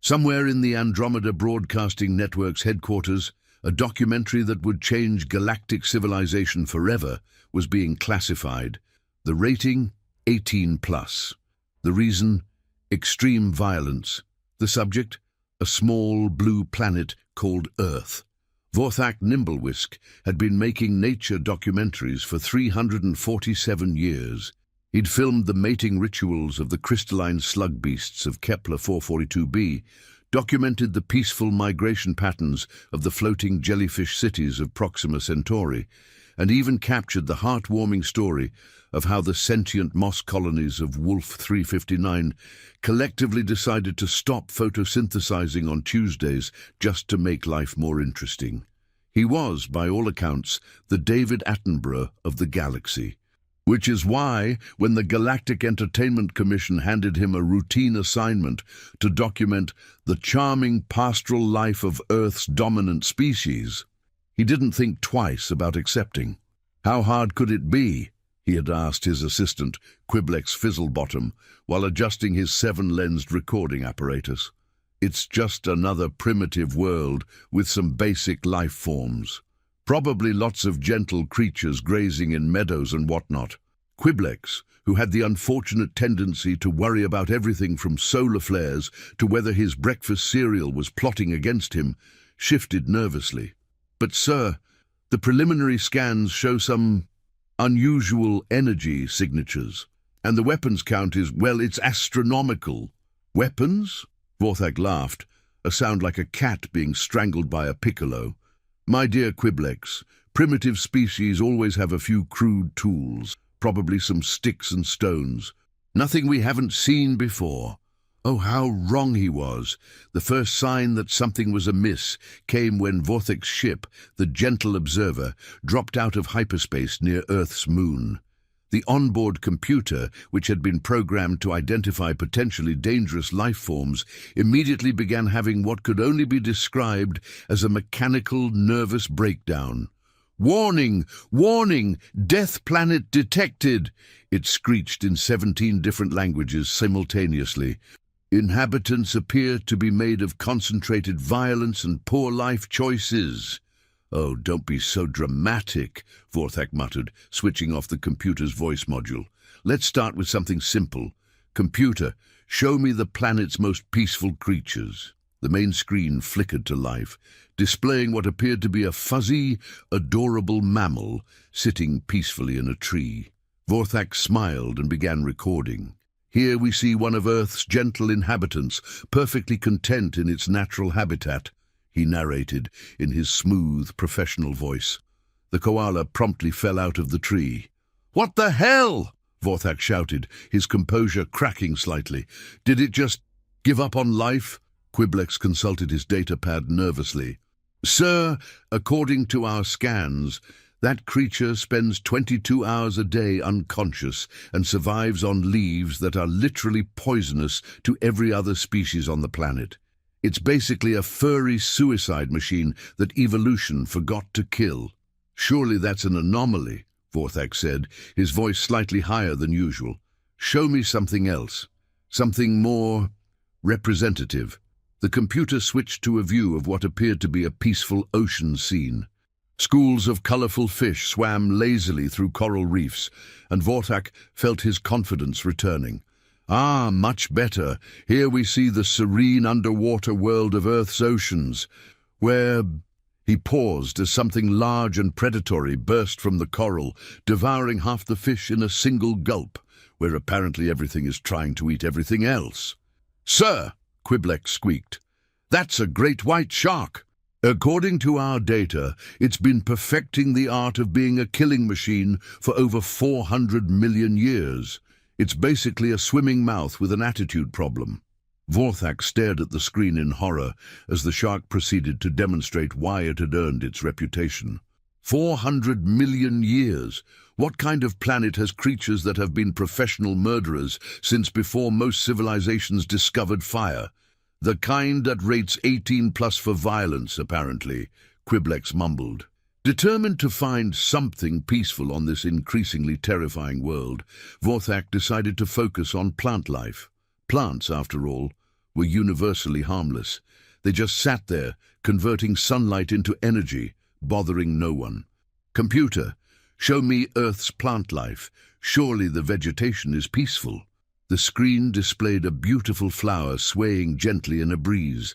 Somewhere in the Andromeda Broadcasting Network's headquarters, a documentary that would change galactic civilization forever was being classified. The rating, 18+. The reason, extreme violence. The subject, a small blue planet called Earth. Vorthak Nimblewisk had been making nature documentaries for 347 years. He'd filmed the mating rituals of the crystalline slug beasts of Kepler 442b, documented the peaceful migration patterns of the floating jellyfish cities of Proxima Centauri, and even captured the heartwarming story of how the sentient moss colonies of Wolf 359 collectively decided to stop photosynthesizing on Tuesdays just to make life more interesting. He was, by all accounts, the David Attenborough of the galaxy. Which is why, when the Galactic Entertainment Commission handed him a routine assignment to document the charming pastoral life of Earth's dominant species, he didn't think twice about accepting. How hard could it be? He had asked his assistant, Quiblex Fizzlebottom, while adjusting his 7-lensed recording apparatus. It's just another primitive world with some basic life forms. Probably lots of gentle creatures grazing in meadows and whatnot. Quiblex, who had the unfortunate tendency to worry about everything from solar flares to whether his breakfast cereal was plotting against him, shifted nervously. But sir, the preliminary scans show some unusual energy signatures, and the weapons count is, well, it's astronomical. Weapons? Vorthak laughed, a sound like a cat being strangled by a piccolo. My dear Quiblex, primitive species always have a few crude tools, probably some sticks and stones. Nothing we haven't seen before. Oh, how wrong he was. The first sign that something was amiss came when Vorthak's ship, the Gentle Observer, dropped out of hyperspace near Earth's moon. The onboard computer, which had been programmed to identify potentially dangerous life forms, immediately began having what could only be described as a mechanical nervous breakdown. "Warning! Warning! Death planet detected!" It screeched in 17 different languages simultaneously. "Inhabitants appear to be made of concentrated violence and poor life choices." "Oh, don't be so dramatic," Vorthak muttered, switching off the computer's voice module. "Let's start with something simple. Computer, show me the planet's most peaceful creatures." The main screen flickered to life, displaying what appeared to be a fuzzy, adorable mammal sitting peacefully in a tree. Vorthak smiled and began recording. "Here we see one of Earth's gentle inhabitants, perfectly content in its natural habitat," he narrated in his smooth, professional voice. The koala promptly fell out of the tree. "What the hell?" Vorthak shouted, his composure cracking slightly. "Did it just give up on life?" Quiblex consulted his datapad nervously. "Sir, according to our scans, that creature spends 22 hours a day unconscious and survives on leaves that are literally poisonous to every other species on the planet. It's basically a furry suicide machine that evolution forgot to kill." "Surely that's an anomaly," Vorthak said, his voice slightly higher than usual. "Show me something else, something more representative." The computer switched to a view of what appeared to be a peaceful ocean scene. Schools of colorful fish swam lazily through coral reefs, and Vorthak felt his confidence returning. "Ah, much better. Here we see the serene underwater world of Earth's oceans, where—" He paused as something large and predatory burst from the coral, devouring half the fish in a single gulp, where apparently everything is trying to eat everything else. "Sir!" Quiblex squeaked. "That's a great white shark!" "According to our data, it's been perfecting the art of being a killing machine for over 400 million years. It's basically a swimming mouth with an attitude problem." Vorthak stared at the screen in horror as the shark proceeded to demonstrate why it had earned its reputation. 400 million years? What kind of planet has creatures that have been professional murderers since before most civilizations discovered fire? "The kind that rates 18+ for violence, apparently," Quiblex mumbled. Determined to find something peaceful on this increasingly terrifying world, Vorthak decided to focus on plant life. Plants, after all, were universally harmless. They just sat there, converting sunlight into energy, bothering no one. Computer, show me Earth's plant life. Surely the vegetation is peaceful. The screen displayed a beautiful flower swaying gently in a breeze.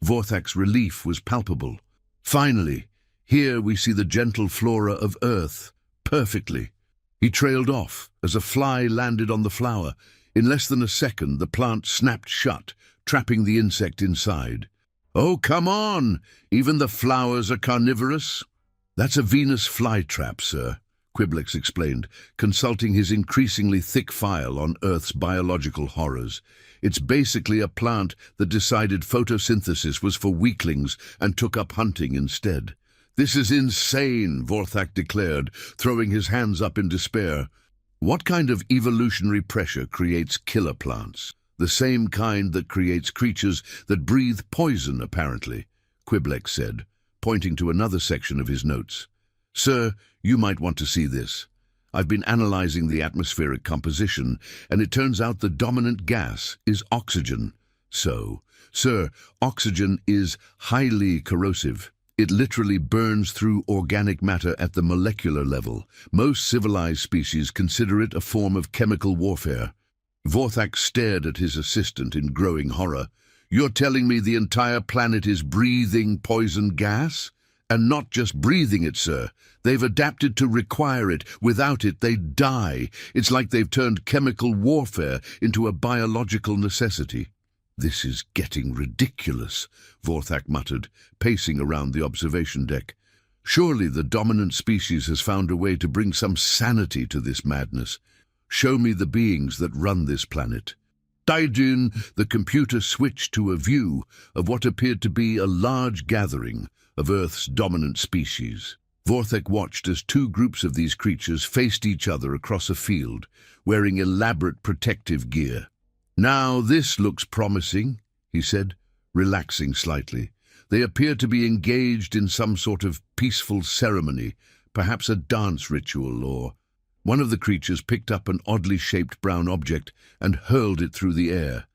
Vorthak's relief was palpable. Finally, here we see the gentle flora of Earth, perfectly. He trailed off as a fly landed on the flower. In less than a second, the plant snapped shut, trapping the insect inside. "Oh, come on! Even the flowers are carnivorous." "That's a Venus flytrap, sir," Quiblex explained, consulting his increasingly thick file on Earth's biological horrors. "It's basically a plant that decided photosynthesis was for weaklings and took up hunting instead." "This is insane," Vorthak declared, throwing his hands up in despair. "What kind of evolutionary pressure creates killer plants?" "The same kind that creates creatures that breathe poison, apparently," Quiblex said, pointing to another section of his notes. "Sir, you might want to see this. I've been analyzing the atmospheric composition, and it turns out the dominant gas is oxygen. So, sir, oxygen is highly corrosive. It literally burns through organic matter at the molecular level. Most civilized species consider it a form of chemical warfare." Vorthak stared at his assistant in growing horror. "You're telling me the entire planet is breathing poison gas? And not just breathing it, sir. They've adapted to require it. Without it, they'd die. It's like they've turned chemical warfare into a biological necessity." "This is getting ridiculous," Vorthak muttered, pacing around the observation deck. "Surely the dominant species has found a way to bring some sanity to this madness. Show me the beings that run this planet." Daijun, the computer switched to a view of what appeared to be a large gathering of Earth's dominant species. Vorthak watched as two groups of these creatures faced each other across a field, wearing elaborate protective gear. "Now this looks promising," he said, relaxing slightly. "They appear to be engaged in some sort of peaceful ceremony, perhaps a dance ritual or..." One of the creatures picked up an oddly shaped brown object and hurled it through the air.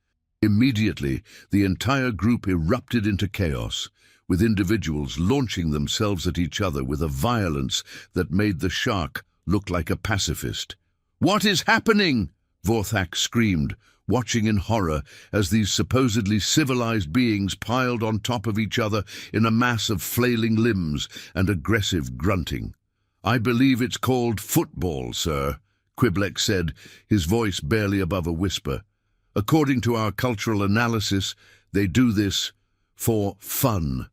Immediately, the entire group erupted into chaos, with individuals launching themselves at each other with a violence that made the shark look like a pacifist. "What is happening?" Vorthak screamed, watching in horror as these supposedly civilized beings piled on top of each other in a mass of flailing limbs and aggressive grunting. "I believe it's called football, sir," Quiblex said, his voice barely above a whisper. "According to our cultural analysis, they do this for fun."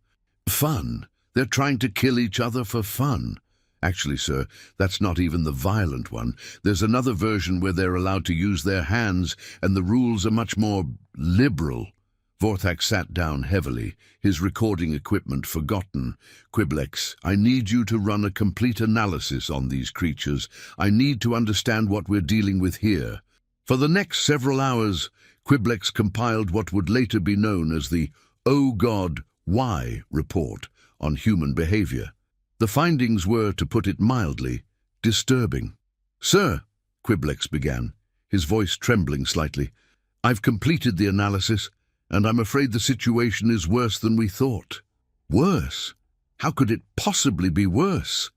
"Fun? They're trying to kill each other for fun." "Actually, sir, that's not even the violent one. There's another version where they're allowed to use their hands, and the rules are much more liberal." Vorthak sat down heavily, his recording equipment forgotten. "Quiblex, I need you to run a complete analysis on these creatures. I need to understand what we're dealing with here." For the next several hours, Quiblex compiled what would later be known as the "Oh God, Why" report on human behavior. The findings were, to put it mildly, disturbing. "Sir," Quiblex began, his voice trembling slightly, "I've completed the analysis, and I'm afraid the situation is worse than we thought." "Worse? How could it possibly be worse?"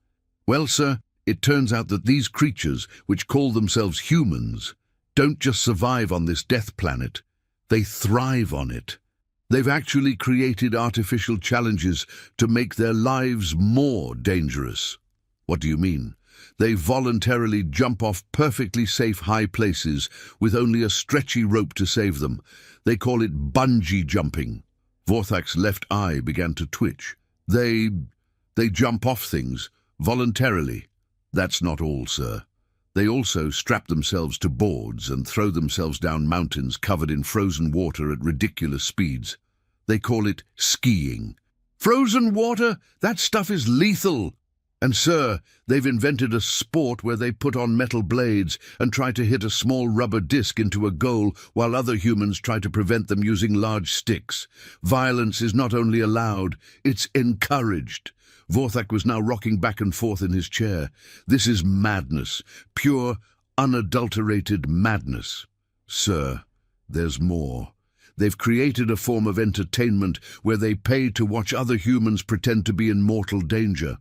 "Well, sir, it turns out that these creatures, which call themselves humans, don't just survive on this death planet, they thrive on it. They've actually created artificial challenges to make their lives more dangerous." "What do you mean?" "They voluntarily jump off perfectly safe high places with only a stretchy rope to save them. They call it bungee jumping." Vorthak's left eye began to twitch. They jump off things, voluntarily." "That's not all, sir. They also strap themselves to boards and throw themselves down mountains covered in frozen water at ridiculous speeds. They call it skiing." "Frozen water? That stuff is lethal." "And sir, they've invented a sport where they put on metal blades and try to hit a small rubber disc into a goal while other humans try to prevent them using large sticks. Violence is not only allowed, it's encouraged." Vorthak was now rocking back and forth in his chair. "This is madness, pure, unadulterated madness." "Sir, there's more. They've created a form of entertainment where they pay to watch other humans pretend to be in mortal danger.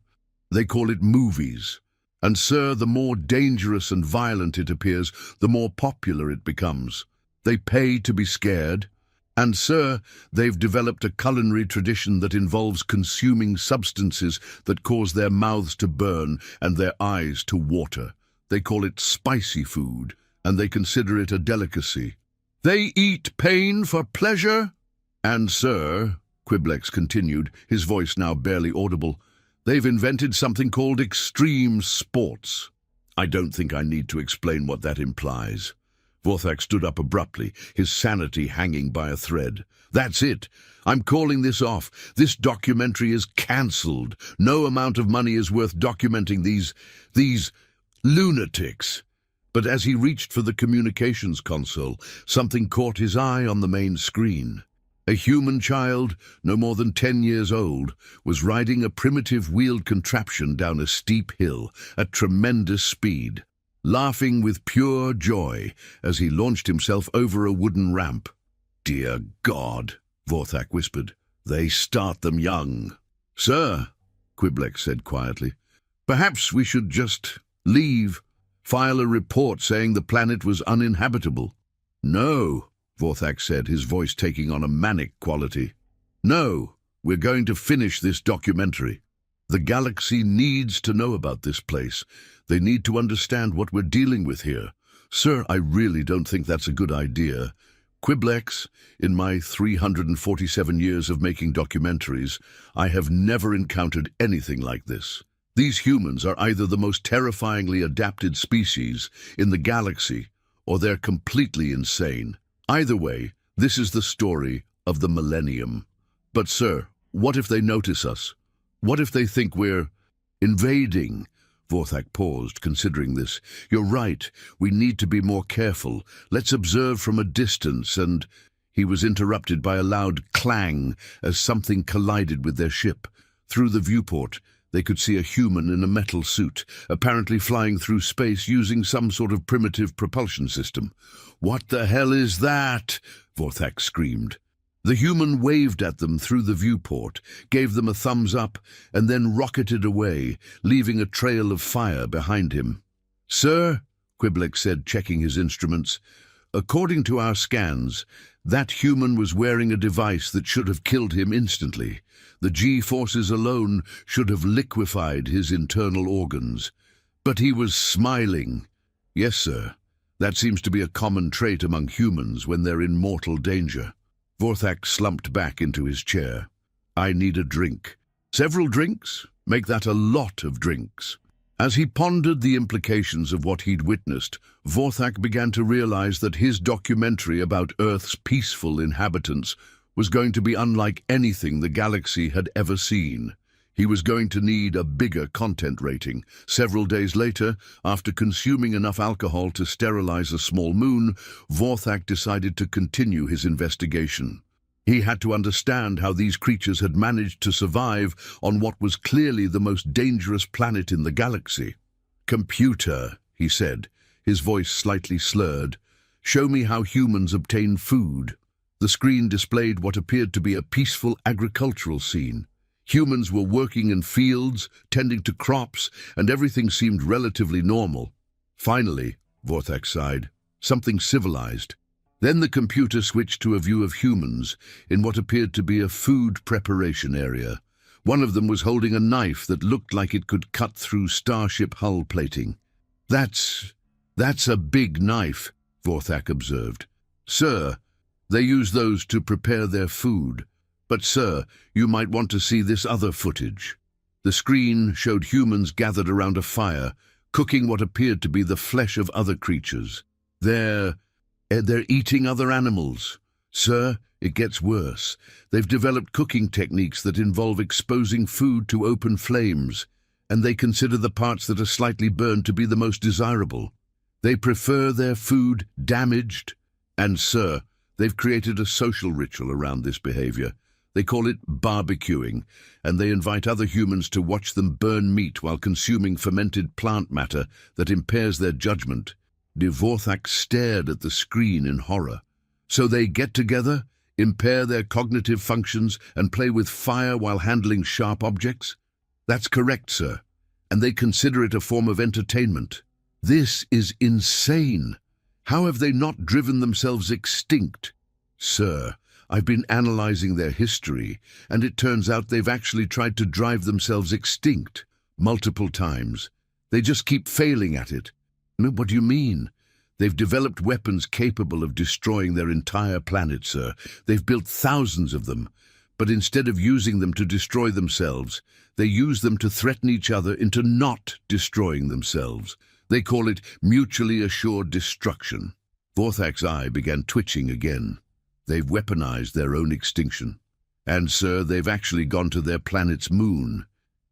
They call it movies. And, sir, the more dangerous and violent it appears, the more popular it becomes. They pay to be scared. And, sir, they've developed a culinary tradition that involves consuming substances that cause their mouths to burn and their eyes to water. They call it spicy food, and they consider it a delicacy. They eat pain for pleasure. And, sir, Quiblex continued, his voice now barely audible, they've invented something called extreme sports. I don't think I need to explain what that implies. Vorthak stood up abruptly, his sanity hanging by a thread. That's it. I'm calling this off. This documentary is cancelled. No amount of money is worth documenting these lunatics. But as he reached for the communications console, something caught his eye on the main screen. A human child, no more than 10 years old, was riding a primitive wheeled contraption down a steep hill at tremendous speed, laughing with pure joy as he launched himself over a wooden ramp. "Dear God," Vorthak whispered, "they start them young." "Sir," Quiblex said quietly, "perhaps we should just leave, file a report saying the planet was uninhabitable." "No," Vorthak said, his voice taking on a manic quality. "No, we're going to finish this documentary. The galaxy needs to know about this place. They need to understand what we're dealing with here. Sir, I really don't think that's a good idea. Quiblex, in my 347 years of making documentaries, I have never encountered anything like this. These humans are either the most terrifyingly adapted species in the galaxy, or they're completely insane. Either way, this is the story of the millennium. But, sir, what if they notice us? What if they think we're invading?" Vorthak paused, considering this. "You're right. We need to be more careful. Let's observe from a distance," and he was interrupted by a loud clang as something collided with their ship. Through the viewport, they could see a human in a metal suit, apparently flying through space using some sort of primitive propulsion system. "What the hell is that?" Vorthak screamed. The human waved at them through the viewport, gave them a thumbs up, and then rocketed away, leaving a trail of fire behind him. "Sir," Quiblex said, checking his instruments, "according to our scans, that human was wearing a device that should have killed him instantly. The G-forces alone should have liquefied his internal organs. But he was smiling." "Yes, sir. That seems to be a common trait among humans when they're in mortal danger." Vorthak slumped back into his chair. "I need a drink." "Several drinks? Make that a lot of drinks." As he pondered the implications of what he'd witnessed, Vorthak began to realize that his documentary about Earth's peaceful inhabitants was going to be unlike anything the galaxy had ever seen. He was going to need a bigger content rating. Several days later, after consuming enough alcohol to sterilize a small moon, Vorthak decided to continue his investigation. He had to understand how these creatures had managed to survive on what was clearly the most dangerous planet in the galaxy. "Computer," he said, his voice slightly slurred, "show me how humans obtain food." The screen displayed what appeared to be a peaceful agricultural scene. Humans were working in fields, tending to crops, and everything seemed relatively normal. "Finally," Vorthak sighed, "something civilized." Then the computer switched to a view of humans in what appeared to be a food preparation area. One of them was holding a knife that looked like it could cut through starship hull plating. That's a big knife," Vorthak observed. "Sir, they use those to prepare their food. But, sir, you might want to see this other footage." The screen showed humans gathered around a fire, cooking what appeared to be the flesh of other creatures. They're eating other animals. Sir, it gets worse. They've developed cooking techniques that involve exposing food to open flames, and they consider the parts that are slightly burned to be the most desirable. They prefer their food damaged, and, sir, they've created a social ritual around this behavior. They call it barbecuing, and they invite other humans to watch them burn meat while consuming fermented plant matter that impairs their judgment. Vorthak stared at the screen in horror. "So they get together, impair their cognitive functions, and play with fire while handling sharp objects? That's correct, sir. And they consider it a form of entertainment. This is insane. How have they not driven themselves extinct? Sir, I've been analyzing their history, and it turns out they've actually tried to drive themselves extinct multiple times. They just keep failing at it. What do you mean? They've developed weapons capable of destroying their entire planet, sir. They've built thousands of them. But instead of using them to destroy themselves, they use them to threaten each other into not destroying themselves. They call it mutually assured destruction. Vorthak's eye began twitching again. They've weaponized their own extinction. And, sir, they've actually gone to their planet's moon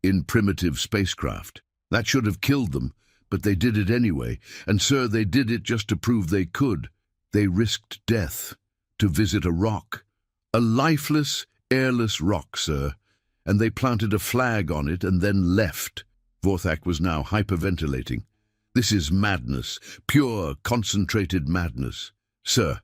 in primitive spacecraft. That should have killed them, but they did it anyway. And, sir, they did it just to prove they could. They risked death to visit a rock. A lifeless, airless rock, sir. And they planted a flag on it and then left. Vorthak was now hyperventilating. This is madness, pure, concentrated madness. Sir,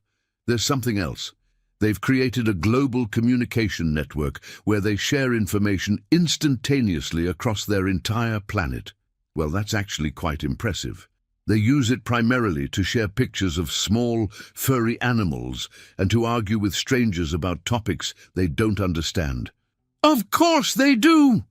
there's something else. They've created a global communication network where they share information instantaneously across their entire planet. Well, that's actually quite impressive. They use it primarily to share pictures of small, furry animals and to argue with strangers about topics they don't understand. Of course they do!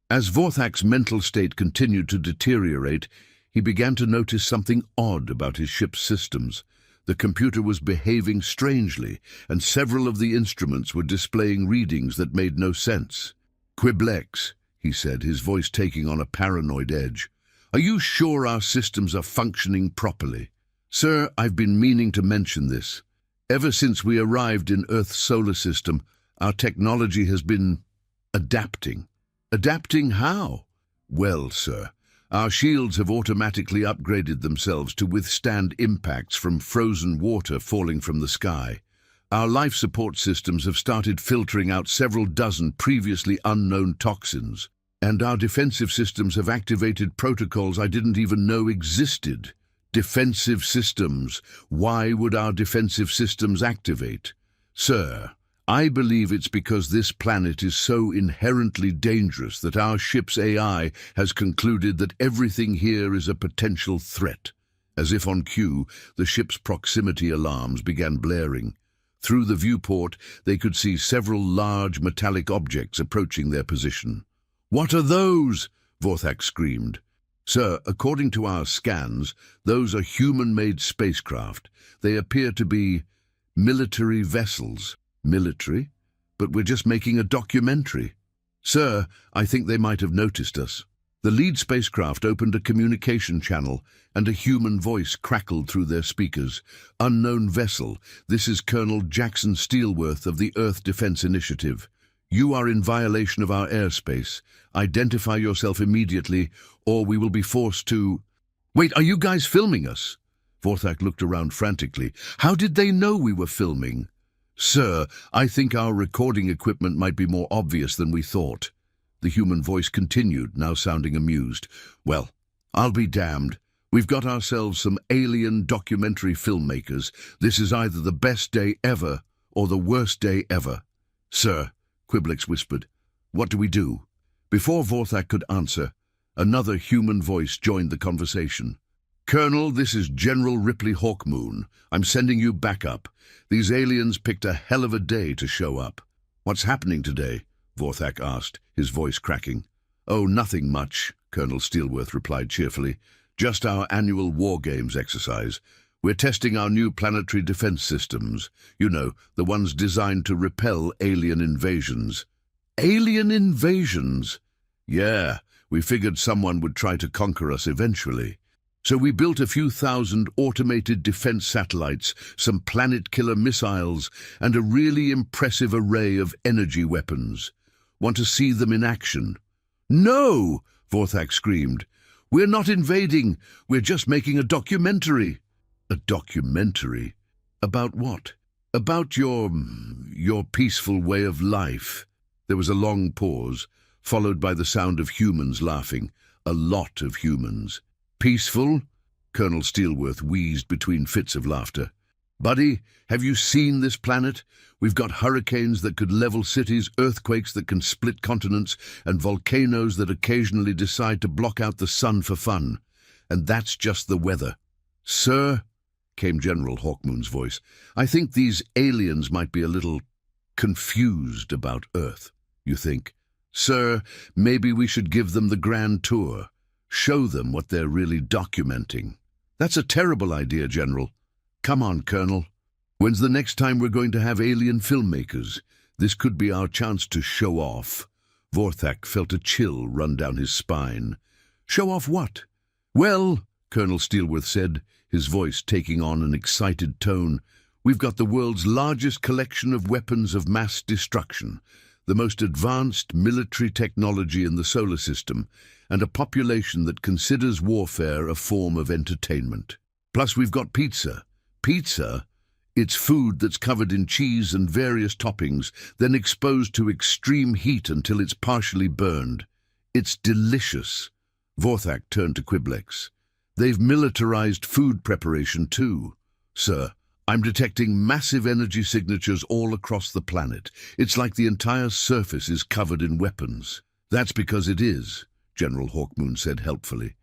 As Vorthak's mental state continued to deteriorate, he began to notice something odd about his ship's systems. The computer was behaving strangely, and several of the instruments were displaying readings that made no sense. "Quiblex," he said, his voice taking on a paranoid edge. "Are you sure our systems are functioning properly?" "Sir, I've been meaning to mention this. Ever since we arrived in Earth's solar system, our technology has been adapting." "Adapting how?" "Well, sir, our shields have automatically upgraded themselves to withstand impacts from frozen water falling from the sky. Our life support systems have started filtering out several dozen previously unknown toxins. And our defensive systems have activated protocols I didn't even know existed." "Defensive systems? Why would our defensive systems activate?" "Sir, I believe it's because this planet is so inherently dangerous that our ship's AI has concluded that everything here is a potential threat." As if on cue, the ship's proximity alarms began blaring. Through the viewport, they could see several large metallic objects approaching their position. "What are those?" Vorthak screamed. "Sir, according to our scans, those are human-made spacecraft. They appear to be military vessels." "Military? But we're just making a documentary." "Sir, I think they might have noticed us." The lead spacecraft opened a communication channel, and a human voice crackled through their speakers. "Unknown vessel, this is Colonel Jackson Steelworth of the Earth Defense Initiative. You are in violation of our airspace. Identify yourself immediately, or we will be forced to—" "Wait, are you guys filming us?" Vorthak looked around frantically. "How did they know we were filming?" "Sir, I think our recording equipment might be more obvious than we thought." The human voice continued, now sounding amused. "Well, I'll be damned. We've got ourselves some alien documentary filmmakers. This is either the best day ever or the worst day ever." "Sir," Quiblex whispered, "what do we do?" Before Vorthak could answer, another human voice joined the conversation. "Colonel, this is General Ripley Hawkmoon. I'm sending you back up. These aliens picked a hell of a day to show up." "What's happening today?" Vorthak asked, his voice cracking. "Oh, nothing much," Colonel Steelworth replied cheerfully. "Just our annual war games exercise. We're testing our new planetary defense systems. You know, the ones designed to repel alien invasions." "Alien invasions?" "Yeah, we figured someone would try to conquer us eventually. So we built a few thousand automated defense satellites, some planet-killer missiles, and a really impressive array of energy weapons. Want to see them in action?" "No!" Vorthak screamed. "We're not invading. We're just making a documentary." "A documentary? About what?" "About your peaceful way of life." There was a long pause, followed by the sound of humans laughing. A lot of humans. "Peaceful?" Colonel Steelworth wheezed between fits of laughter. Buddy, have you seen this planet? We've got hurricanes that could level cities, earthquakes that can split continents, and volcanoes that occasionally decide to block out the sun for fun. And that's just the weather. Sir, came General Hawkmoon's voice, I think these aliens might be a little confused about Earth. You think? Sir, maybe we should give them the grand tour. Show them what they're really documenting. That's a terrible idea, General. Come on, Colonel. When's the next time we're going to have alien filmmakers? This could be our chance to show off. Vorthak felt a chill run down his spine. Show off what? Well, Colonel Steelworth said, his voice taking on an excited tone, we've got the world's largest collection of weapons of mass destruction, the most advanced military technology in the solar system, and a population that considers warfare a form of entertainment. Plus we've got pizza. Pizza? It's food that's covered in cheese and various toppings, then exposed to extreme heat until it's partially burned. It's delicious. Vorthak turned to Quiblex. They've militarized food preparation too. Sir, I'm detecting massive energy signatures all across the planet. It's like the entire surface is covered in weapons. That's because it is, General Hawkmoon said helpfully.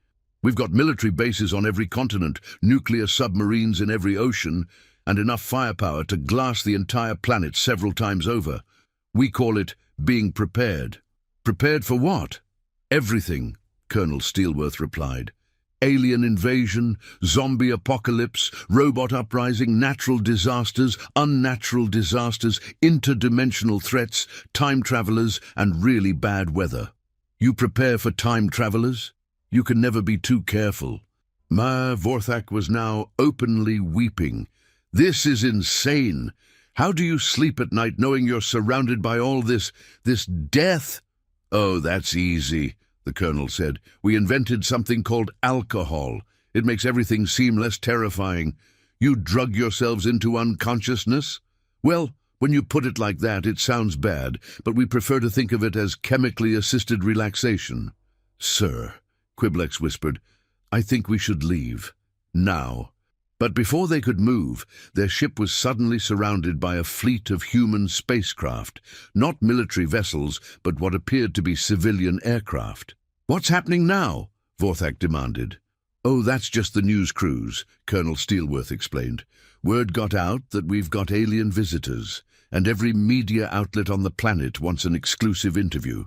We've got military bases on every continent, nuclear submarines in every ocean, and enough firepower to glass the entire planet several times over. We call it being prepared. Prepared for what? Everything, Colonel Steelworth replied. Alien invasion, zombie apocalypse, robot uprising, natural disasters, unnatural disasters, interdimensional threats, time travelers, and really bad weather. You prepare for time travelers? You can never be too careful. Vorthak was now openly weeping. This is insane. How do you sleep at night knowing you're surrounded by all this death? Oh, that's easy, the Colonel said. We invented something called alcohol. It makes everything seem less terrifying. You drug yourselves into unconsciousness? Well, when you put it like that, it sounds bad, but we prefer to think of it as chemically assisted relaxation. Sir, Quiblex whispered, I think we should leave. Now. But before they could move, their ship was suddenly surrounded by a fleet of human spacecraft, not military vessels, but what appeared to be civilian aircraft. What's happening now? Vorthak demanded. Oh, that's just the news crews, Colonel Steelworth explained. Word got out that we've got alien visitors, and every media outlet on the planet wants an exclusive interview.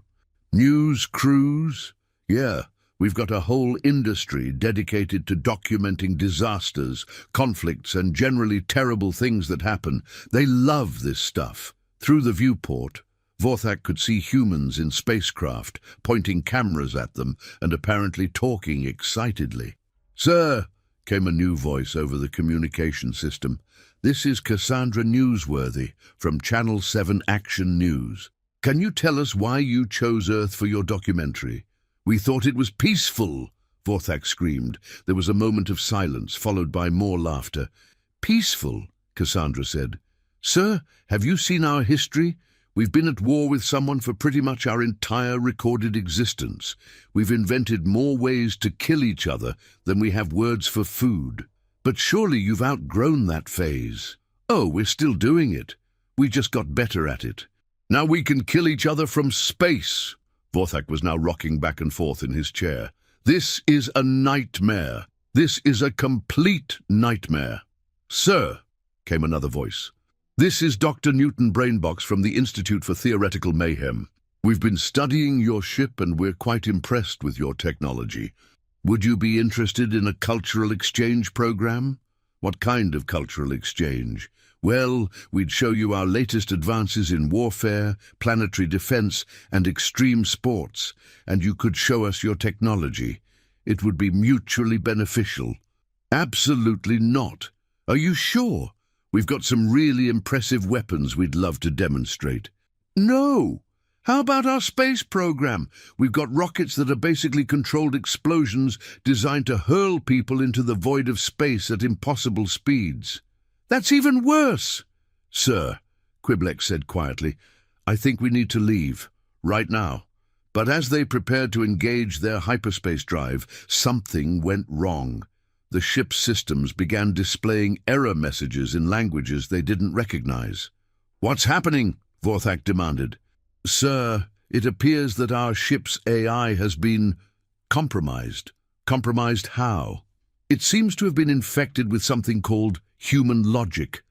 News crews? Yeah. We've got a whole industry dedicated to documenting disasters, conflicts, and generally terrible things that happen. They love this stuff. Through the viewport, Vorthak could see humans in spacecraft, pointing cameras at them and apparently talking excitedly. Sir, came a new voice over the communication system. This is Cassandra Newsworthy from Channel 7 Action News. Can you tell us why you chose Earth for your documentary? We thought it was peaceful, Vorthak screamed. There was a moment of silence, followed by more laughter. Peaceful, Cassandra said. Sir, have you seen our history? We've been at war with someone for pretty much our entire recorded existence. We've invented more ways to kill each other than we have words for food. But surely you've outgrown that phase. Oh, we're still doing it. We just got better at it. Now we can kill each other from space. Vorthak was now rocking back and forth in his chair. This is a nightmare. This is a complete nightmare. Sir, came another voice. This is Dr. Newton Brainbox from the Institute for Theoretical Mayhem. We've been studying your ship and we're quite impressed with your technology. Would you be interested in a cultural exchange program? What kind of cultural exchange? Well, we'd show you our latest advances in warfare, planetary defense, and extreme sports, and you could show us your technology. It would be mutually beneficial. Absolutely not. Are you sure? We've got some really impressive weapons we'd love to demonstrate. No! How about our space program? We've got rockets that are basically controlled explosions designed to hurl people into the void of space at impossible speeds. That's even worse. Sir, Quiblex said quietly, I think we need to leave, right now. But as they prepared to engage their hyperspace drive, something went wrong. the ship's systems began displaying error messages in languages they didn't recognize. "What's happening?" Vorthak demanded. "Sir, it appears that our ship's AI has been compromised." "Compromised how?" "It seems to have been infected with something called human logic.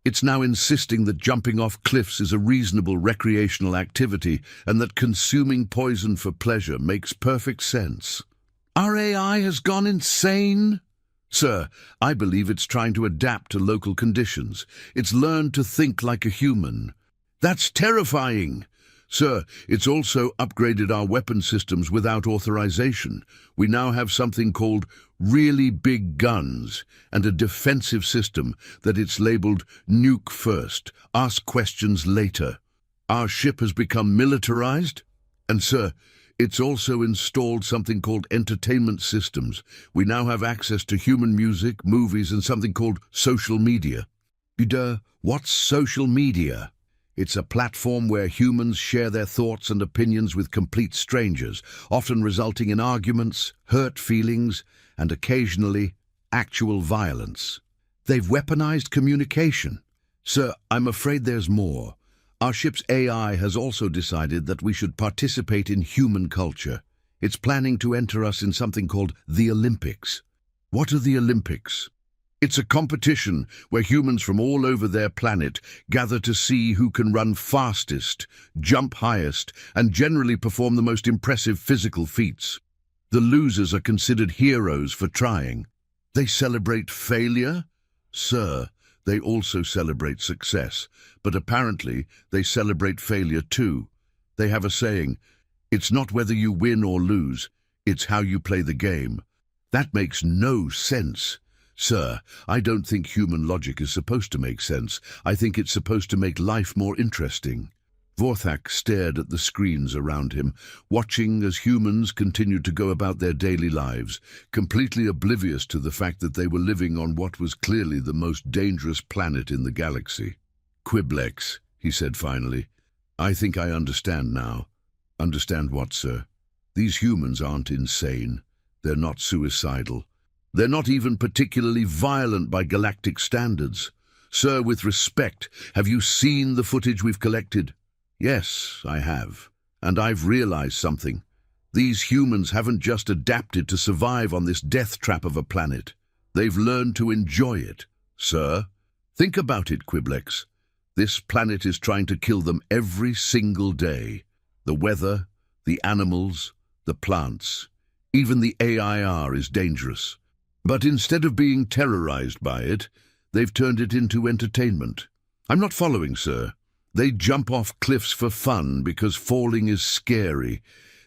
It's now insisting that jumping off cliffs is a reasonable recreational activity and that consuming poison for pleasure makes perfect sense." "Our AI has gone insane?" "Sir, I believe it's trying to adapt to local conditions. It's learned to think like a human." "That's terrifying." "Sir, it's also upgraded our weapon systems without authorization. We now have something called really big guns and a defensive system that it's labeled nuke first, ask questions later. Our ship has become militarized. And sir, it's also installed something called entertainment systems. We now have access to human music, movies, and something called social media." What's social media?" "It's a platform where humans share their thoughts and opinions with complete strangers, often resulting in arguments, hurt feelings, and occasionally actual violence." "They've weaponized communication." "Sir, I'm afraid there's more. Our ship's AI has also decided that we should participate in human culture. It's planning to enter us in something called the Olympics." "What are the Olympics?" "It's a competition where humans from all over their planet gather to see who can run fastest, jump highest, and generally perform the most impressive physical feats. The losers are considered heroes for trying." "They celebrate failure?" "Sir, they also celebrate success, but apparently they celebrate failure too. They have a saying, 'It's not whether you win or lose, it's how you play the game.'" "That makes no sense." "Sir, I don't think human logic is supposed to make sense. I think it's supposed to make life more interesting." Vorthak stared at the screens around him, watching as humans continued to go about their daily lives, completely oblivious to the fact that they were living on what was clearly the most dangerous planet in the galaxy. "Quiblex," he said finally, "I think I understand now." "Understand what, sir?" "These humans aren't insane. They're not suicidal. They're not even particularly violent by galactic standards. Sir, with respect, have you seen the footage we've collected?" "Yes, I have. And I've realized something. These humans haven't just adapted to survive on this death trap of a planet. They've learned to enjoy it." "Sir, think about it, Quiblex. This planet is trying to kill them every single day. The weather, the animals, the plants. Even the AIR is dangerous. But instead of being terrorized by it, they've turned it into entertainment." "I'm not following, sir." "They jump off cliffs for fun because falling is scary.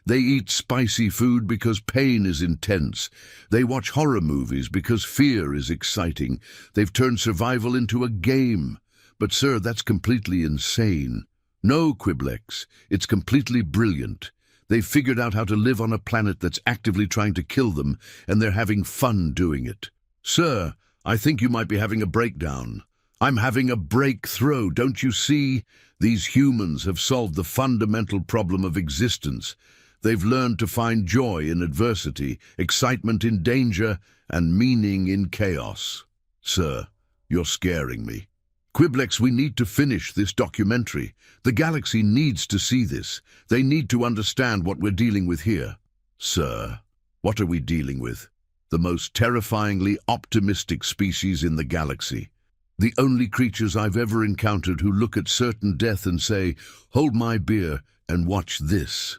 They eat spicy food because pain is intense. They watch horror movies because fear is exciting. They've turned survival into a game. But, sir, that's completely insane." "No, Quiblex, it's completely brilliant. They've figured out how to live on a planet that's actively trying to kill them, and they're having fun doing it." "Sir, I think you might be having a breakdown." "I'm having a breakthrough, don't you see? These humans have solved the fundamental problem of existence. They've learned to find joy in adversity, excitement in danger, and meaning in chaos." "Sir, you're scaring me." "Quiblex, we need to finish this documentary. The galaxy needs to see this. They need to understand what we're dealing with here." "Sir, what are we dealing with?" "The most terrifyingly optimistic species in the galaxy. The only creatures I've ever encountered who look at certain death and say, 'Hold my beer and watch this.'"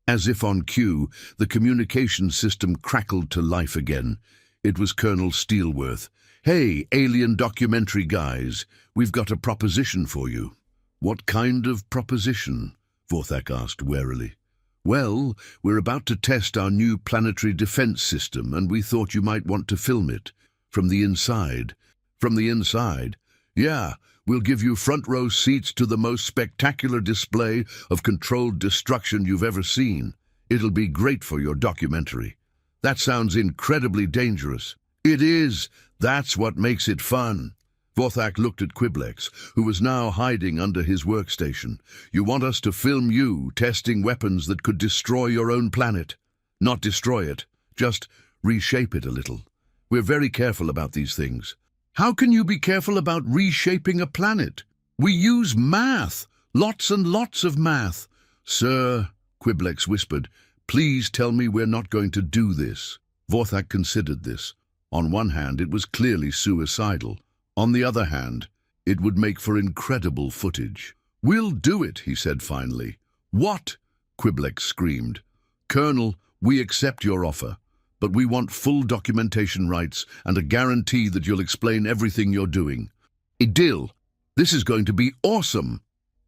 As if on cue, the communication system crackled to life again. It was Colonel Steelworth. "Hey, alien documentary guys, we've got a proposition for you." "What kind of proposition?" Vorthak asked warily. "Well, we're about to test our new planetary defense system, and we thought you might want to film it. From the inside." "From the inside?" "Yeah, we'll give you front row seats to the most spectacular display of controlled destruction you've ever seen. It'll be great for your documentary." "That sounds incredibly dangerous." "It is. That's what makes it fun." Vorthak looked at Quiblex, who was now hiding under his workstation. "You want us to film you testing weapons that could destroy your own planet?" "Not destroy it, just reshape it a little. We're very careful about these things. How can you be careful about reshaping a planet? We use math, lots and lots of math. Sir, Quiblex whispered, please tell me we're not going to do this. Vorthak considered this. On one hand, it was clearly suicidal. On the other hand, it would make for incredible footage. We'll do it, he said finally. What? Quiblex screamed. Colonel, we accept your offer, but we want full documentation rights and a guarantee that you'll explain everything you're doing. A deal. This is going to be awesome.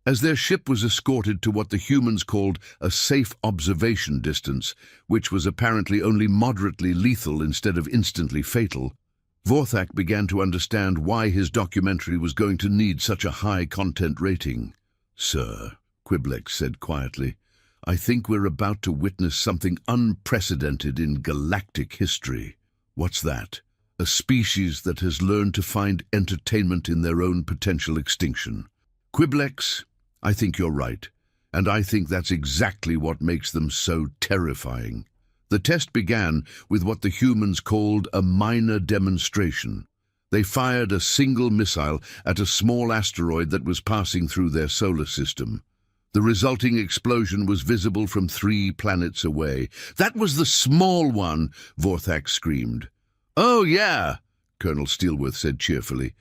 As their ship was escorted to what the humans called a safe observation distance, which was apparently only moderately lethal instead of instantly fatal, Vorthak began to understand why his documentary was going to need such a high content rating. Sir, Quiblex said quietly, I think we're about to witness something unprecedented in galactic history. What's that? A species that has learned to find entertainment in their own potential extinction. Quiblex, I think you're right, and I think that's exactly what makes them so terrifying. The test began with what the humans called a minor demonstration. They fired a single missile at a small asteroid that was passing through their solar system. The resulting explosion was visible from 3 planets away. That was the small one, Vorthak screamed. Oh, yeah, Colonel Steelworth said cheerfully.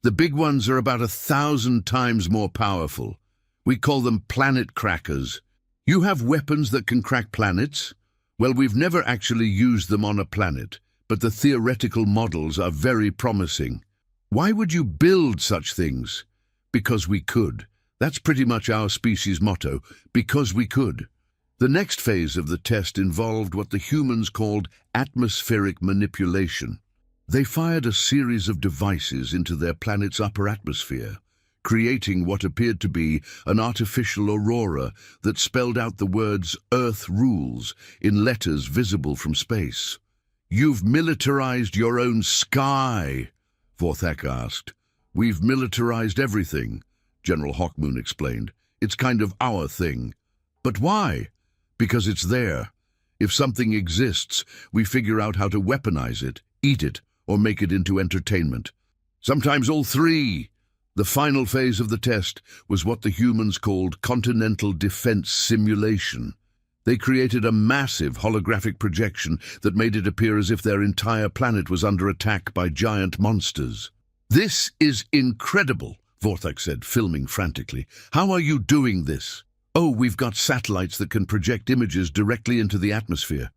The big ones are about 1,000 times more powerful. We call them planet crackers. You have weapons that can crack planets? Well, we've never actually used them on a planet, but the theoretical models are very promising. Why would you build such things? Because we could. That's pretty much our species' motto, because we could. The next phase of the test involved what the humans called atmospheric manipulation. They fired a series of devices into their planet's upper atmosphere, creating what appeared to be an artificial aurora that spelled out the words Earth Rules in letters visible from space. You've militarized your own sky, Vorthak asked. We've militarized everything, General Hawkmoon explained. It's kind of our thing. But why? Because it's there. If something exists, we figure out how to weaponize it, eat it, or make it into entertainment. Sometimes all 3. The final phase of the test was what the humans called continental defense simulation. They created a massive holographic projection that made it appear as if their entire planet was under attack by giant monsters. This is incredible, Vorthak said, filming frantically. How are you doing this? Oh, we've got satellites that can project images directly into the atmosphere.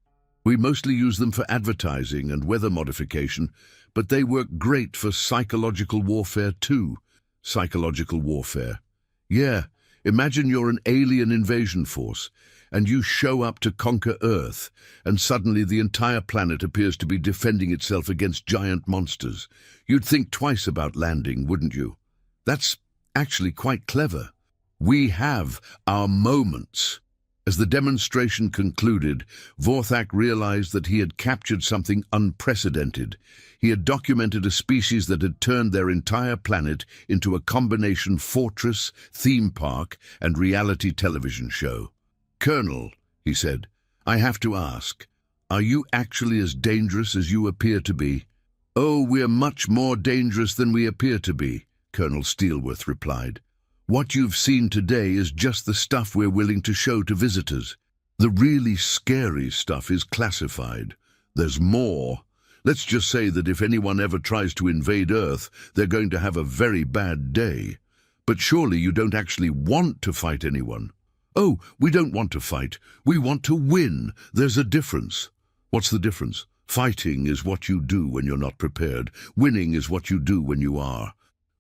We mostly use them for advertising and weather modification, but they work great for psychological warfare too. Psychological warfare. Yeah, imagine you're an alien invasion force, and you show up to conquer Earth, and suddenly the entire planet appears to be defending itself against giant monsters. You'd think twice about landing, wouldn't you? That's actually quite clever. We have our moments. As the demonstration concluded, Vorthak realized that he had captured something unprecedented. He had documented a species that had turned their entire planet into a combination fortress, theme park, and reality television show. Colonel, he said, I have to ask, are you actually as dangerous as you appear to be? Oh, we're much more dangerous than we appear to be, Colonel Steelworth replied. What you've seen today is just the stuff we're willing to show to visitors. The really scary stuff is classified. There's more. Let's just say that if anyone ever tries to invade Earth, they're going to have a very bad day. But surely you don't actually want to fight anyone. Oh, we don't want to fight. We want to win. There's a difference. What's the difference? Fighting is what you do when you're not prepared. Winning is what you do when you are.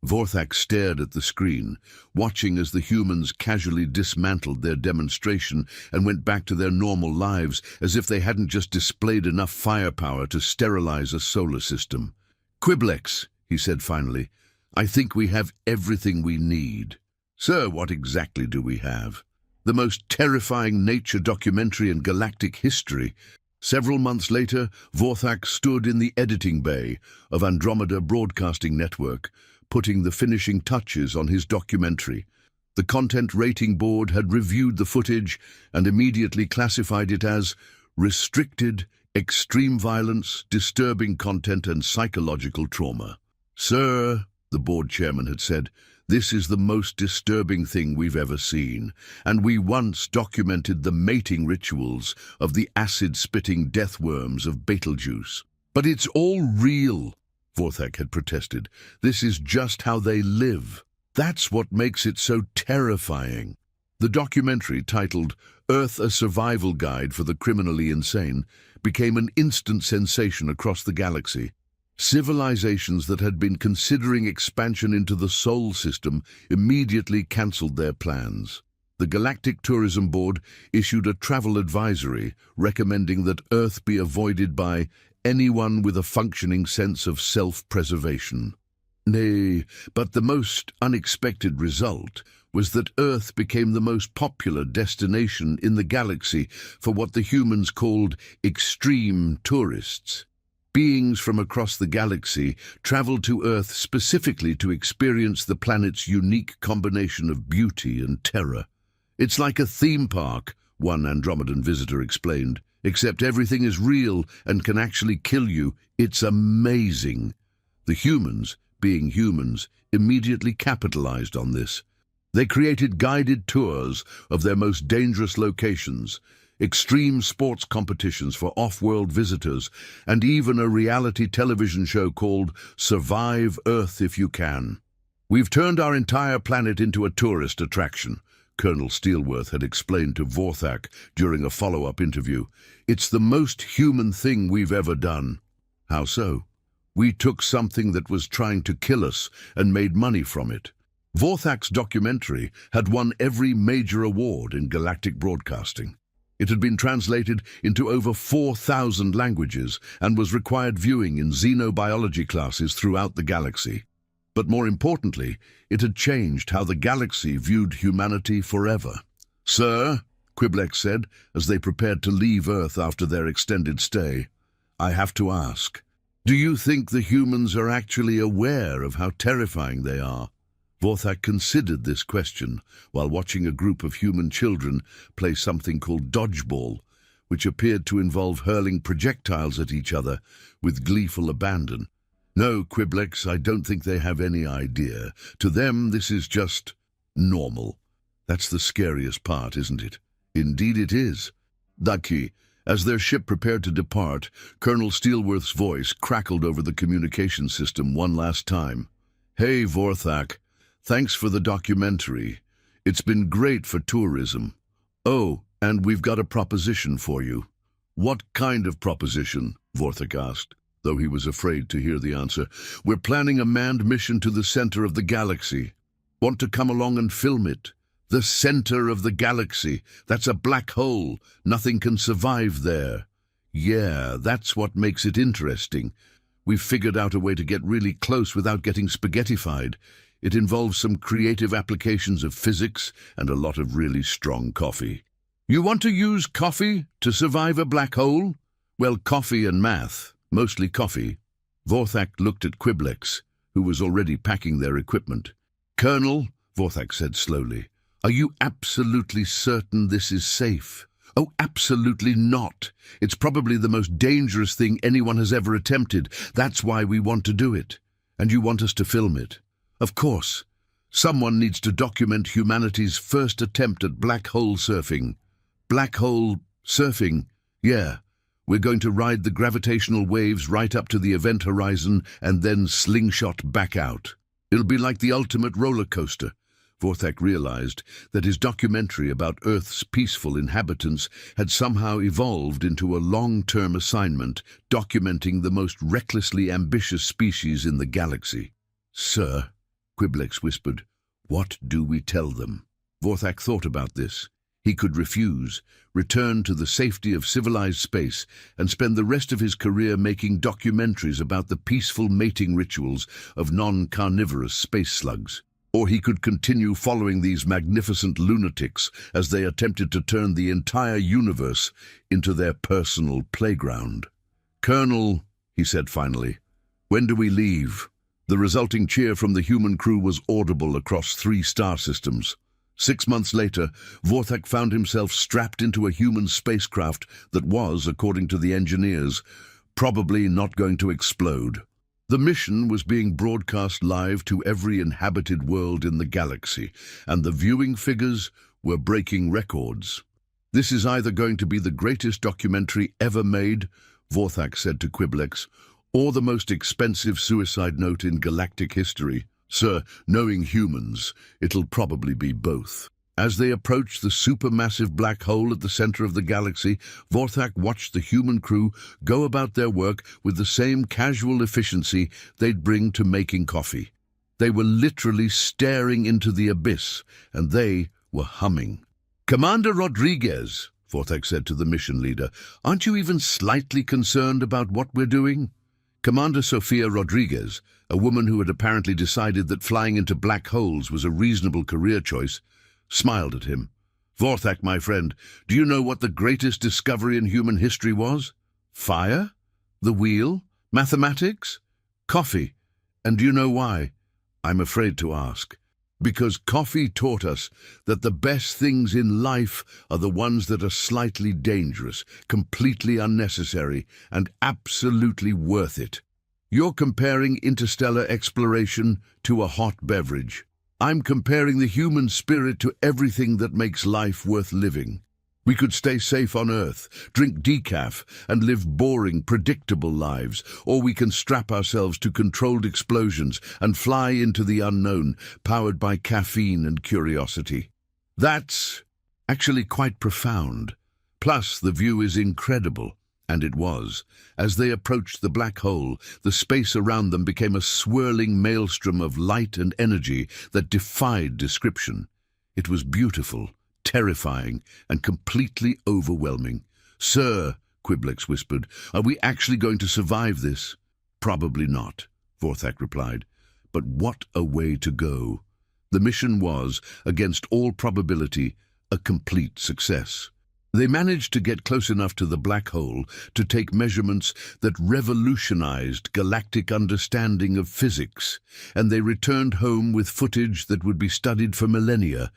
Vorthak stared at the screen, watching as the humans casually dismantled their demonstration and went back to their normal lives as if they hadn't just displayed enough firepower to sterilize a solar system. Quiblex, he said finally, I think we have everything we need. Sir, what exactly do we have? The most terrifying nature documentary in galactic history. Several months later, Vorthak stood in the editing bay of Andromeda Broadcasting Network, putting the finishing touches on his documentary. The Content Rating Board had reviewed the footage and immediately classified it as restricted, extreme violence, disturbing content, and psychological trauma. "Sir," the board chairman had said, "this is the most disturbing thing we've ever seen, and we once documented the mating rituals of the acid-spitting death worms of Betelgeuse. But it's all real," Vorthak had protested. "This is just how they live. That's what makes it so terrifying." The documentary, titled Earth: A Survival Guide for the Criminally Insane, became an instant sensation across the galaxy. Civilizations that had been considering expansion into the Sol system immediately cancelled their plans. The Galactic Tourism Board issued a travel advisory recommending that Earth be avoided by anyone with a functioning sense of self-preservation. Nay, but the most unexpected result was that Earth became the most popular destination in the galaxy for what the humans called extreme tourists. Beings from across the galaxy traveled to Earth specifically to experience the planet's unique combination of beauty and terror. "It's like a theme park," one Andromedan visitor explained, "except everything is real and can actually kill you. It's amazing." The humans, being humans, immediately capitalized on this. They created guided tours of their most dangerous locations, extreme sports competitions for off-world visitors, and even a reality television show called Survive Earth If You Can. "We've turned our entire planet into a tourist attraction," Colonel Steelworth had explained to Vorthak during a follow-up interview. "It's the most human thing we've ever done." "How so?" "We took something that was trying to kill us and made money from it." Vorthak's documentary had won every major award in galactic broadcasting. It had been translated into over 4,000 languages and was required viewing in xenobiology classes throughout the galaxy. But more importantly, it had changed how the galaxy viewed humanity forever. "Sir," Quiblex said, as they prepared to leave Earth after their extended stay, "I have to ask, do you think the humans are actually aware of how terrifying they are?" Vorthak considered this question while watching a group of human children play something called dodgeball, which appeared to involve hurling projectiles at each other with gleeful abandon. "No, Quiblex, I don't think they have any idea. To them, this is just normal." "That's the scariest part, isn't it?" "Indeed it is." Daki, as their ship prepared to depart, Colonel Steelworth's voice crackled over the communication system one last time. "Hey, Vorthak. Thanks for the documentary. It's been great for tourism. Oh, and we've got a proposition for you." "What kind of proposition?" Vorthak asked, though he was afraid to hear the answer. "We're planning a manned mission to the center of the galaxy. Want to come along and film it? The center of the galaxy. That's a black hole. Nothing can survive there." "Yeah, that's what makes it interesting. We've figured out a way to get really close without getting spaghettified. It involves some creative applications of physics and a lot of really strong coffee." "You want to use coffee to survive a black hole?" "Well, coffee and math, mostly coffee." Vorthak looked at Quiblex, who was already packing their equipment. "Colonel," Vorthak said slowly, "are you absolutely certain this is safe?" "Oh, absolutely not. It's probably the most dangerous thing anyone has ever attempted. That's why we want to do it. And you want us to film it?" "Of course. Someone needs to document humanity's first attempt at black hole surfing." "Black hole surfing?" "Yeah. We're going to ride the gravitational waves right up to the event horizon and then slingshot back out. It'll be like the ultimate roller coaster." Vorthak realized that his documentary about Earth's peaceful inhabitants had somehow evolved into a long-term assignment documenting the most recklessly ambitious species in the galaxy. "Sir," Quiblex whispered, "what do we tell them?" Vorthak thought about this. He could refuse, return to the safety of civilized space, and spend the rest of his career making documentaries about the peaceful mating rituals of non-carnivorous space slugs. Or he could continue following these magnificent lunatics as they attempted to turn the entire universe into their personal playground. "Colonel," he said finally, "when do we leave?" The resulting cheer from the human crew was audible across 3 star systems. 6 months later, Vorthak found himself strapped into a human spacecraft that was, according to the engineers, probably not going to explode. The mission was being broadcast live to every inhabited world in the galaxy, and the viewing figures were breaking records. "This is either going to be the greatest documentary ever made," Vorthak said to Quiblex, "or the most expensive suicide note in galactic history. Sir, knowing humans, it'll probably be both." As they approached the supermassive black hole at the center of the galaxy, Vorthak watched the human crew go about their work with the same casual efficiency they'd bring to making coffee. They were literally staring into the abyss, and they were humming. "Commander Rodriguez," Vorthak said to the mission leader, "aren't you even slightly concerned about what we're doing?" Commander Sofia Rodriguez, a woman who had apparently decided that flying into black holes was a reasonable career choice, smiled at him. "Vorthak, my friend, do you know what the greatest discovery in human history was? Fire? The wheel? Mathematics? Coffee. And do you know why? I'm afraid to ask. Because coffee taught us that the best things in life are the ones that are slightly dangerous, completely unnecessary, and absolutely worth it. You're comparing interstellar exploration to a hot beverage. I'm comparing the human spirit to everything that makes life worth living. We could stay safe on Earth, drink decaf, and live boring, predictable lives, or we can strap ourselves to controlled explosions and fly into the unknown, powered by caffeine and curiosity. That's actually quite profound. Plus, the view is incredible. And it was. As they approached the black hole, the space around them became a swirling maelstrom of light and energy that defied description. It was beautiful, terrifying, and completely overwhelming. "Sir," Quiblex whispered, "are we actually going to survive this?" "Probably not," Vorthak replied. But what a way to go. The mission was, against all probability, a complete success. They managed to get close enough to the black hole to take measurements that revolutionized galactic understanding of physics, and they returned home with footage that would be studied for millennia.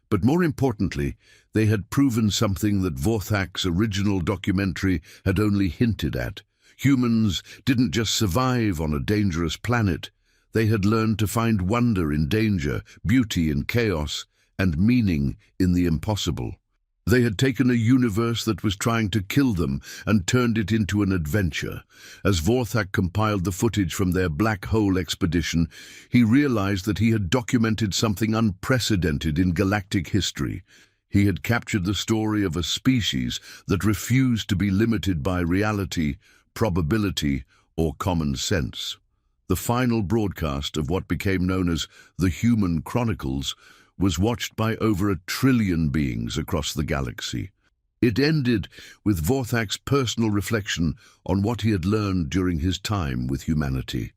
But more importantly, they had proven something that Vorthak's original documentary had only hinted at. Humans didn't just survive on a dangerous planet. They had learned to find wonder in danger, beauty in chaos, and meaning in the impossible. They had taken a universe that was trying to kill them and turned it into an adventure. As Vorthak compiled the footage from their black hole expedition, he realized that he had documented something unprecedented in galactic history. He had captured the story of a species that refused to be limited by reality, probability, or common sense. The final broadcast of what became known as the Human Chronicles was watched by over 1 trillion beings across the galaxy. It ended with Vorthak's personal reflection on what he had learned during his time with humanity.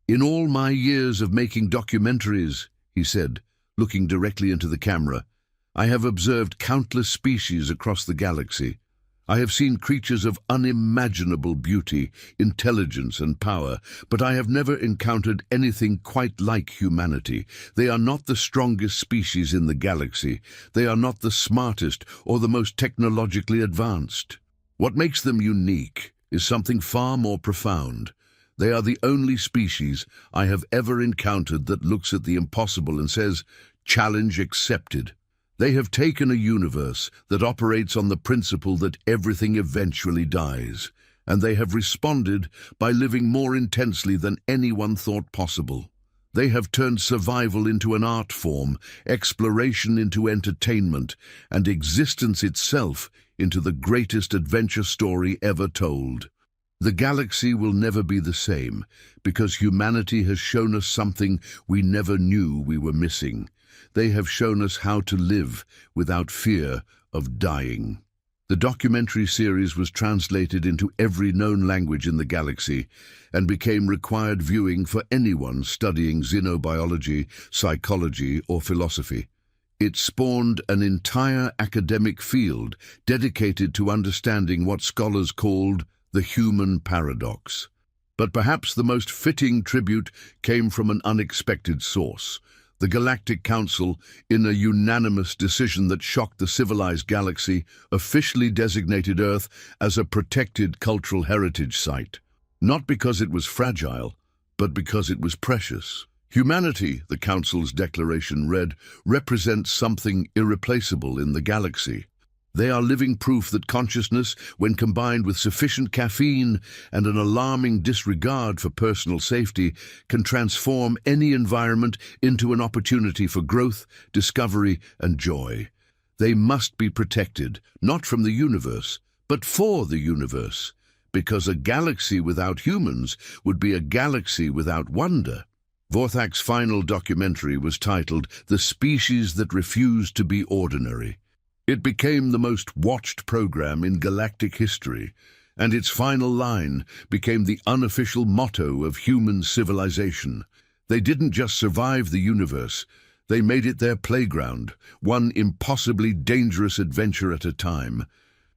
"In all my years of making documentaries," he said, looking directly into the camera, "I have observed countless species across the galaxy. I have seen creatures of unimaginable beauty, intelligence, and power, but I have never encountered anything quite like humanity. They are not the strongest species in the galaxy. They are not the smartest or the most technologically advanced. What makes them unique is something far more profound. They are the only species I have ever encountered that looks at the impossible and says, 'Challenge accepted.' They have taken a universe that operates on the principle that everything eventually dies, and they have responded by living more intensely than anyone thought possible. They have turned survival into an art form, exploration into entertainment, and existence itself into the greatest adventure story ever told. The galaxy will never be the same, because humanity has shown us something we never knew we were missing. They have shown us how to live without fear of dying." The documentary series was translated into every known language in the galaxy and became required viewing for anyone studying xenobiology, psychology, or philosophy. It spawned an entire academic field dedicated to understanding what scholars called the human paradox. But perhaps the most fitting tribute came from an unexpected source. The Galactic Council, in a unanimous decision that shocked the civilized galaxy, officially designated Earth as a protected cultural heritage site. Not because it was fragile, but because it was precious. Humanity, the Council's declaration read, represents something irreplaceable in the galaxy. They are living proof that consciousness, when combined with sufficient caffeine and an alarming disregard for personal safety, can transform any environment into an opportunity for growth, discovery, and joy. They must be protected, not from the universe, but for the universe, because a galaxy without humans would be a galaxy without wonder. Vorthak's final documentary was titled "The Species That Refused to Be Ordinary." It became the most watched program in galactic history, and its final line became the unofficial motto of human civilization. They didn't just survive the universe, they made it their playground, one impossibly dangerous adventure at a time.